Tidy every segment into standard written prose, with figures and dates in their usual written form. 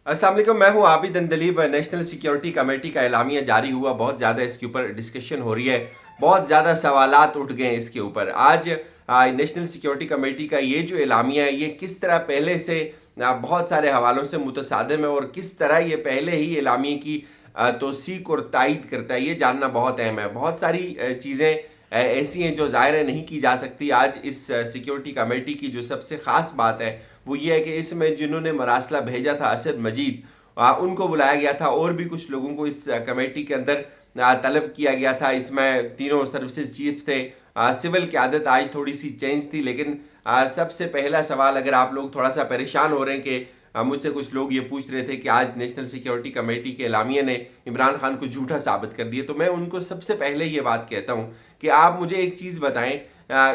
अस्सलाम वालेकुम, मैं हूं Abid Andleeb. National security committee का एलामिया जारी हुआ, बहुत ज़्यादा इसके ऊपर डिस्कशन हो रही है, बहुत ज़्यादा सवालात उठ गए हैं इसके ऊपर। आज नेशनल सिक्योरिटी कमेटी का ये जो एलामिया है, ये किस तरह पहले से बहुत सारे हवालों से मुतसादिम है और किस तरह ये पहले ही एलामिया की तौसीक और तायद करता है, ये जानना बहुत अहम है। बहुत सारी चीज़ें ऐसी हैं जो ज़ाहिर है नहीं की जा सकती। आज इस सिक्योरिटी कमेटी की जो सबसे ख़ास बात है वो ये है कि इसमें जिन्होंने मरासला भेजा था असद मजीद, उनको बुलाया गया था, और भी कुछ लोगों को इस कमेटी के अंदर तलब किया गया था। इसमें तीनों सर्विसेज चीफ थे। सिविल क़यादत आज थोड़ी सी चेंज थी, लेकिन सबसे पहला सवाल, अगर आप लोग थोड़ा सा परेशान हो रहे हैं कि मुझसे कुछ लोग ये पूछ रहे थे कि आज नेशनल सिक्योरिटी कमेटी के एलामिया ने इमरान खान को झूठा साबित कर दिया, तो मैं उनको सबसे पहले ये बात कहता हूँ कि आप मुझे एक चीज़ बताएं,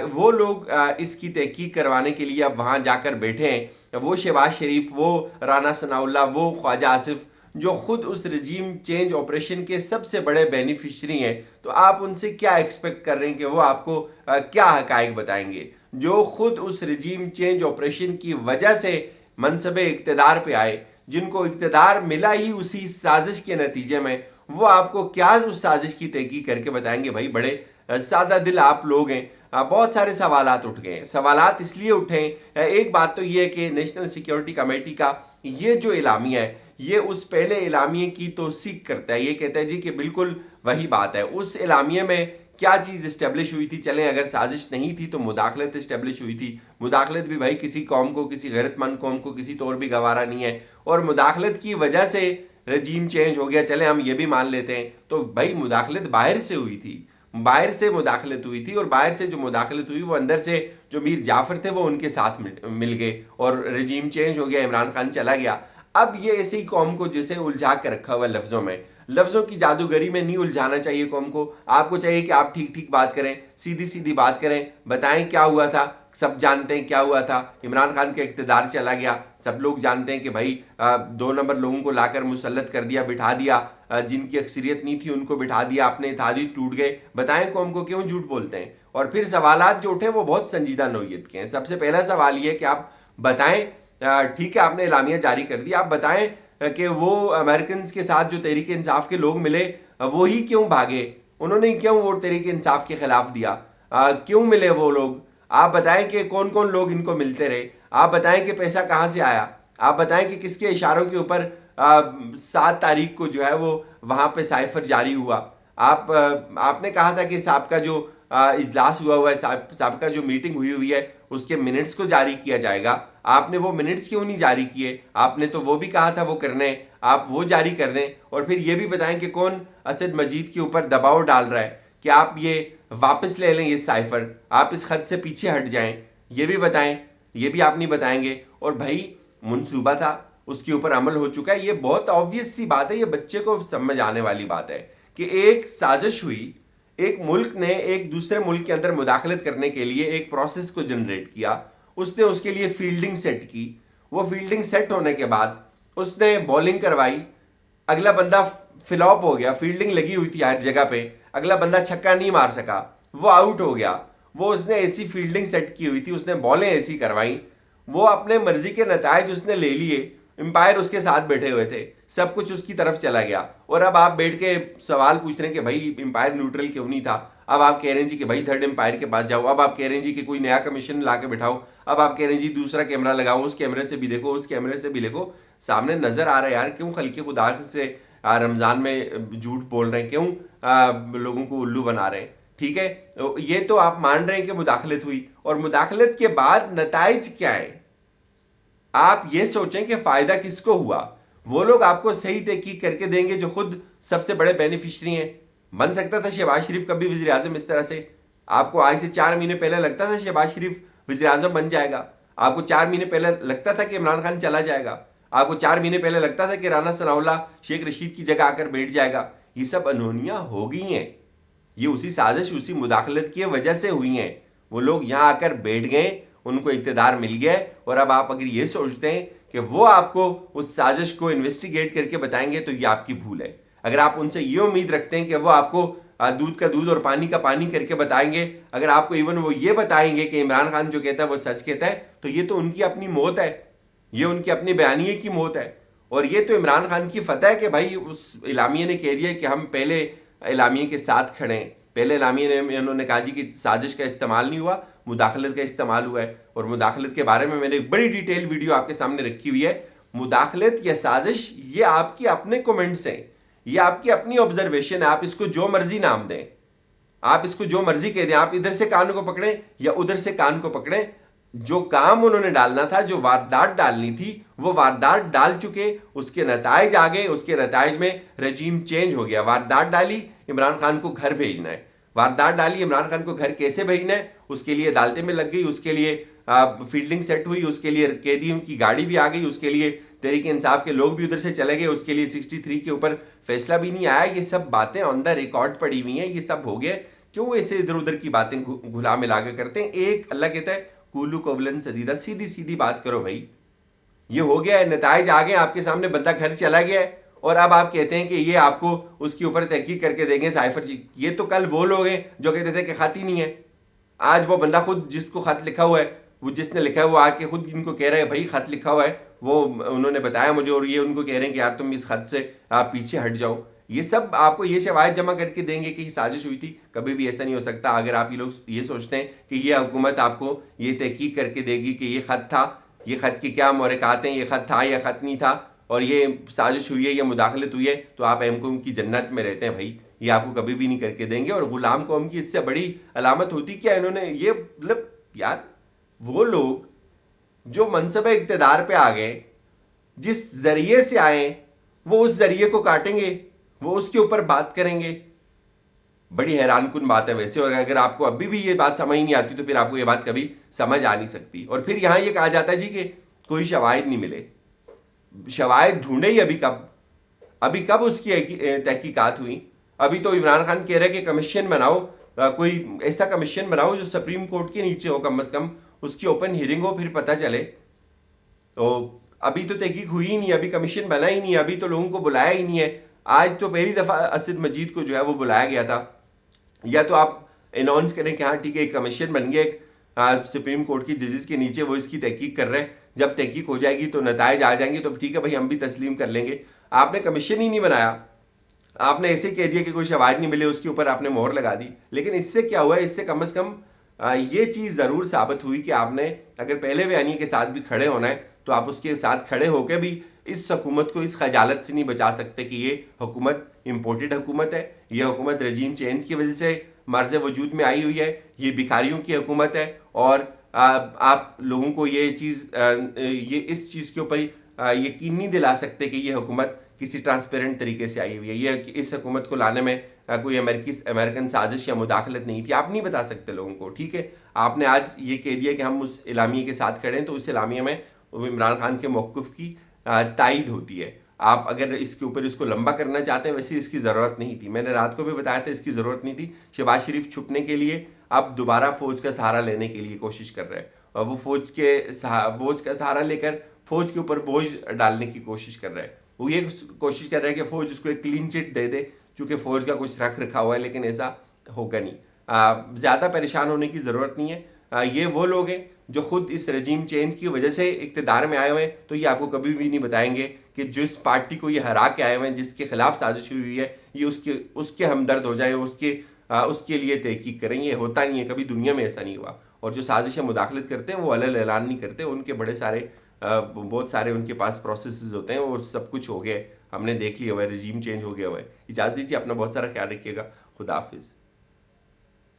वो लोग इसकी तहकीक करवाने के लिए अब वहाँ जाकर बैठे हैं, वो शहबाज शरीफ, वो राना सनाउल्लाह, वो ख्वाजा आसिफ, जो खुद उस रजीम चेंज ऑपरेशन के सबसे बड़े बेनिफिशरी हैं, तो आप उनसे क्या एक्सपेक्ट कर रहे हैं कि वो आपको क्या हकायक बताएंगे? जो खुद उस रजीम चेंज ऑपरेशन की वजह से मनसबे इक़्तिदार पे आए, जिनको इक़्तिदार मिला ही उसी साजिश के नतीजे में, वो आपको क्या उस साजिश की तहकीक करके बताएंगे? भाई, बड़े सादा दिल आप लोग हैं। बहुत सारे सवालात उठ गए हैं। सवालात इसलिए उठे हैं, एक बात तो ये है कि नेशनल सिक्योरिटी कमेटी का ये जो एलामिया है, ये उस पहले एलामिया की तौसीक करता है। ये कहता है जी कि बिल्कुल वही बात है। उस एलामिया में क्या चीज़ इस्टेब्लिश हुई थी? चलें, अगर साजिश नहीं थी तो मुदाखलत इस्टेब्लिश हुई थी। मुदाखलत भी भाई किसी कौम को, किसी गैरतमंद कौम को किसी तौर भी गवारा नहीं है, और मुदाखलत की वजह से रजीम चेंज हो गया, चले हम ये भी मान लेते हैं। तो भाई मुदाखलत बाहर से हुई थी, बाहर से मुदाखलत हुई थी, और बाहर से जो मुदाखलत हुई वो अंदर से जो मीर जाफर थे वो उनके साथ मिल गए और रजीम चेंज हो गया, इमरान खान चला गया। अब ये ऐसी कौम को जैसे उलझा के रखा हुआ लफ्ज़ों में, लफ्ज़ों की जादूगरी में नहीं उलझाना चाहिए कौम को। आपको चाहिए कि आप ठीक ठीक बात करें, सीधी सीधी बात करें, बताएं क्या हुआ था। सब जानते हैं क्या हुआ था। इमरान खान का इक़्तिदार चला गया, सब लोग जानते हैं कि भाई 2 नंबर लोगों को लाकर मुसल्लत कर दिया, बिठा दिया, जिनकी अक्सरियत नहीं थी उनको बिठा दिया, अपने इत्तेहादी टूट गए। बताएं कौम को क्यों झूठ बोलते हैं? और फिर सवालात जो उठे वो बहुत संजीदा नौयत के हैं। सबसे पहला सवाल ये है कि आप बताएं, ठीक है आपने एलामिया जारी कर दिया, आप बताएं कि वो अमेरिकन के साथ जो तहरीक इंसाफ के लोग मिले, वो ही क्यों भागे? उन्होंने क्यों वोट तहरीक इंसाफ के खिलाफ दिया? क्यों मिले वो लोग? आप बताएं कि कौन कौन लोग इनको मिलते रहे। आप बताएं कि पैसा कहाँ से आया। आप बताएं कि किसके इशारों के ऊपर 7 तारीख को जो है वो वहाँ पे साइफर जारी हुआ। आपने कहा था कि साहब का जो इजलास हुआ है, साहब का जो मीटिंग हुई है, उसके मिनट्स को जारी किया जाएगा। आपने वो मिनट्स क्यों नहीं जारी किए? आपने तो वो भी कहा था वो करने, आप वो जारी कर दें। और फिर ये भी बताएं कि कौन असद मजीद के ऊपर दबाव डाल रहा है कि आप ये वापस ले लें ये साइफर, आप इस खत से पीछे हट जाएं। ये भी बताएं, ये भी आप नहीं बताएंगे। और भाई मंसूबा था, उसके ऊपर अमल हो चुका है, ये बहुत ऑब्वियस सी बात है, ये बच्चे को समझ आने वाली बात है कि एक साजिश हुई, एक मुल्क ने एक दूसरे मुल्क के अंदर मुदाखलत करने के लिए एक प्रोसेस को जनरेट किया, उसने उसके लिए फील्डिंग सेट की। वो फील्डिंग सेट होने के बाद उसने बॉलिंग करवाई, अगला बंदा फ्लॉप हो गया, फील्डिंग लगी हुई थी हर जगह पे, अगला बंदा छक्का नहीं मार सका, वो आउट हो गया। वो उसने ऐसी फील्डिंग सेट की हुई थी, उसने बॉलें ऐसी करवाई, वो अपने मर्जी के नतायज उसने ले लिए, एम्पायर उसके साथ बैठे हुए थे, सब कुछ उसकी तरफ चला गया। और अब आप बैठ के सवाल पूछ रहे हैं कि भाई एम्पायर न्यूट्रल क्यों नहीं था। अब आप कह रहे हैं जी कि भाई थर्ड एम्पायर के पास जाओ, अब आप कह रहे हैं जी कि कोई नया कमीशन ला के बिठाओ, अब आप कह रहे हैं जी दूसरा कैमरा लगाओ, उस कैमरे से भी देखो, उस कैमरे से भी देखो, सामने नजर आ रहा है यार। क्यों खल्के खुदा से रमजान में झूठ बोल रहे हैं? क्यों लोगों को उल्लू बना रहे हैं? ठीक है, ये तो आप मान रहे हैं कि मुदाखलत हुई, और मुदाखलत के बाद नताइज क्या है? आप ये सोचें कि फायदा किसको हुआ। वो लोग आपको सही तहकीक करके देंगे जो खुद सबसे बड़े बेनिफिशरी हैं। बन सकता था शहबाज शरीफ कभी वजीर आजम इस तरह से? आपको आज से 4 महीने पहले लगता था शहबाज शरीफ वजीर आजम बन जाएगा? आपको 4 महीने पहले लगता था कि इमरान खान चला जाएगा? आपको 4 महीने पहले लगता था कि राना सनाउल्लाह शेख रशीद की जगह आकर बैठ जाएगा? ये सब अनहोनियां हो गई हैं, ये उसी साजिश, उसी मुदाखलत की वजह से हुई हैं। वो लोग यहाँ आकर बैठ गए, उनको इक़्तिदार मिल गया, और अब आप अगर ये सोचते हैं कि वो आपको उस साजिश को इन्वेस्टिगेट करके बताएंगे तो ये आपकी भूल है। अगर आप उनसे ये उम्मीद रखते हैं कि वो आपको दूध का दूध और पानी का पानी करके बताएंगे, अगर आपको इवन वो ये बताएंगे कि इमरान खान जो कहता है वो सच कहता है, तो ये तो उनकी अपनी मौत है, ये उनकी अपनी बयानिए की मौत है। اور یہ تو عمران خان کی فتح ہے کہ بھائی اس اعلامیہ نے کہہ دیا کہ ہم پہلے اعلامیہ کے ساتھ کھڑے ہیں. پہلے اعلامیہ نے انہوں نے کہا جی کہ سازش کا استعمال نہیں ہوا, مداخلت کا استعمال ہوا ہے. اور مداخلت کے بارے میں نے ایک بڑی ڈیٹیل ویڈیو آپ کے سامنے رکھی ہوئی ہے. مداخلت یا سازش یہ آپ کے اپنے کومنٹس ہیں, یہ آپ کی اپنی آبزرویشن ہے. آپ اس کو جو مرضی نام دیں, آپ اس کو جو مرضی کہہ دیں, آپ ادھر سے کان کو پکڑیں یا ادھر سے کان کو پکڑیں. جو کام انہوں نے ڈالنا تھا, جو واردات ڈالنی تھی, وہ واردات ڈال چکے. اس کے نتائج آ گئے, اس کے نتائج میں رجیم چینج ہو گیا. واردات ڈالی, عمران خان کو گھر بھیجنا ہے. واردات ڈالی, عمران خان کو گھر کیسے بھیجنا ہے, اس کے لیے عدالتیں میں لگ گئی, اس کے لیے فیلڈنگ سیٹ ہوئی, اس کے لیے قیدیوں کی گاڑی بھی آ گئی, اس کے لیے تحریک انصاف کے لوگ بھی ادھر سے چلے گئے, اس کے لیے 63 کے اوپر فیصلہ بھی نہیں آیا. یہ سب باتیں آن دا ریکارڈ پڑی ہوئی ہیں, یہ سب ہو گئے. کیوں ایسے ادھر ادھر کی باتیں گھلا ملا کے کرتے ہیں؟ ایک اللہ کہتا ہے کولو قولن سدیدہ, سیدھی سیدھی بات کرو بھائی. یہ ہو گیا ہے, نتائج آ گئے آپ کے سامنے, بندہ گھر چلا گیا ہے, اور اب آپ کہتے ہیں کہ یہ آپ کو اس کے اوپر تحقیق کر کے دیں گے سائفر جی. یہ تو کل وہ لوگ ہیں جو کہتے تھے کہ خط ہی نہیں ہے. آج وہ بندہ خود جس کو خط لکھا ہوا ہے, وہ جس نے لکھا ہے وہ آ کے خود ان کو کہہ رہے ہیں بھائی خط لکھا ہوا ہے, وہ انہوں نے بتایا مجھے, اور یہ ان کو کہہ رہے ہیں کہ یار تم اس خط سے آپ پیچھے ہٹ جاؤ. یہ سب آپ کو یہ شواہد جمع کر کے دیں گے کہ یہ سازش ہوئی تھی. کبھی بھی ایسا نہیں ہو سکتا. اگر آپ یہ لوگ یہ سوچتے ہیں کہ یہ حکومت آپ کو یہ تحقیق کر کے دے گی کہ یہ خط تھا, یہ خط کی کیا محرکات ہیں, یہ خط تھا یا خط نہیں تھا, اور یہ سازش ہوئی ہے یا مداخلت ہوئی ہے, تو آپ ایم قوم کی جنت میں رہتے ہیں بھائی. یہ آپ کو کبھی بھی نہیں کر کے دیں گے. اور غلام قوم کی اس سے بڑی علامت ہوتی کیا, انہوں نے یہ مطلب یار وہ لوگ جو منصب اقتدار پہ آ گئے, جس ذریعے سے آئے, وہ اس ذریعے کو کاٹیں گے, وہ اس کے اوپر بات کریں گے. بڑی حیران کن بات ہے ویسے. اور اگر آپ کو ابھی بھی یہ بات سمجھ نہیں آتی تو پھر آپ کو یہ بات کبھی سمجھ آ نہیں سکتی. اور پھر یہاں یہ کہا جاتا ہے جی کہ کوئی شواہد نہیں ملے. شواہد ڈھونڈے ہی ابھی کب اس کی تحقیقات ہوئی؟ ابھی تو عمران خان کہہ رہے کہ کمیشن بناؤ, کوئی ایسا کمیشن بناؤ جو سپریم کورٹ کے نیچے ہو, کم از کم اس کی اوپن ہیئرنگ ہو, پھر پتہ چلے. تو ابھی تو تحقیق ہوئی ہی نہیں, ابھی کمیشن بنا ہی نہیں, ابھی تو لوگوں کو بلایا ہی نہیں ہے. آج تو پہلی دفعہ اسد مجید کو جو ہے وہ بلایا گیا تھا. یا تو آپ اناؤنس کریں کہ ہاں ٹھیک ہے ایک کمیشن بن گیا, ایک سپریم کورٹ کی ججز کے نیچے, وہ اس کی تحقیق کر رہے ہیں. جب تحقیق ہو جائے گی تو نتائج آ جائیں گے تو ٹھیک ہے بھائی ہم بھی تسلیم کر لیں گے. آپ نے کمیشن ہی نہیں بنایا, آپ نے ایسے کہہ دیا کہ کوئی شواہد نہیں ملے, اس کے اوپر آپ نے مہر لگا دی. لیکن اس سے کیا ہوا ہے, اس سے کم از کم یہ چیز ضرور ثابت ہوئی کہ آپ نے اگر پہلے بیانیے کے ساتھ بھی کھڑے ہونا ہے تو آپ اس کے ساتھ کھڑے ہو کے بھی اس حکومت کو اس خجالت سے نہیں بچا سکتے کہ یہ حکومت امپورٹڈ حکومت ہے, یہ حکومت رجیم چینج کی وجہ سے مرز وجود میں آئی ہوئی ہے, یہ بھکاریوں کی حکومت ہے. اور آپ لوگوں کو یہ چیز یہ اس چیز کے اوپر یقین نہیں دلا سکتے کہ یہ حکومت کسی ٹرانسپیرنٹ طریقے سے آئی ہوئی ہے. یہ اس حکومت کو لانے میں کوئی امریکن سازش یا مداخلت نہیں تھی. آپ نہیں بتا سکتے لوگوں کو. ٹھیک ہے, آپ نے آج یہ کہہ دیا کہ ہم اس اعلامیے کے ساتھ کھڑے ہیں, تو اس اعلامیے میں عمران خان کے موقف کی تائید ہوتی ہے. آپ اگر اس کے اوپر اس کو لمبا کرنا چاہتے ہیں, ویسے اس کی ضرورت نہیں تھی. میں نے رات کو بھی بتایا تھا اس کی ضرورت نہیں تھی. شہباز شریف چھپنے کے لیے اب دوبارہ فوج کا سہارا لینے کے لیے کوشش کر رہے ہیں, اور وہ فوج کا سہارا لے کر فوج کے اوپر بوجھ ڈالنے کی کوشش کر رہے ہیں. وہ یہ کوشش کر رہے ہیں کہ فوج اس کو ایک کلین چٹ دے دے, چونکہ فوج کا کچھ رکھ رکھا ہوا ہے, لیکن ایسا ہوگا نہیں. زیادہ پریشان ہونے کی ضرورت نہیں ہے. یہ وہ لوگ ہیں جو خود اس رجیم چینج کی وجہ سے اقتدار میں آئے ہوئے ہیں, تو یہ آپ کو کبھی بھی نہیں بتائیں گے کہ جس پارٹی کو یہ ہرا کے آئے ہوئے ہیں, جس کے خلاف سازش ہوئی ہے, یہ اس کے ہمدرد ہو جائیں, اس کے لیے تحقیق کریں. یہ ہوتا نہیں ہے, کبھی دنیا میں ایسا نہیں ہوا. اور جو سازشیں مداخلت کرتے ہیں وہ علل اعلان نہیں کرتے, ان کے بہت سارے ان کے پاس پروسیسز ہوتے ہیں, اور سب کچھ ہو گیا ہے, ہم نے دیکھ لیا ہوا ہے, رجیم چینج ہو گیا ہوا ہے. اجازت دیجیے, اپنا بہت سارا خیال رکھیے گا. خدا حافظ.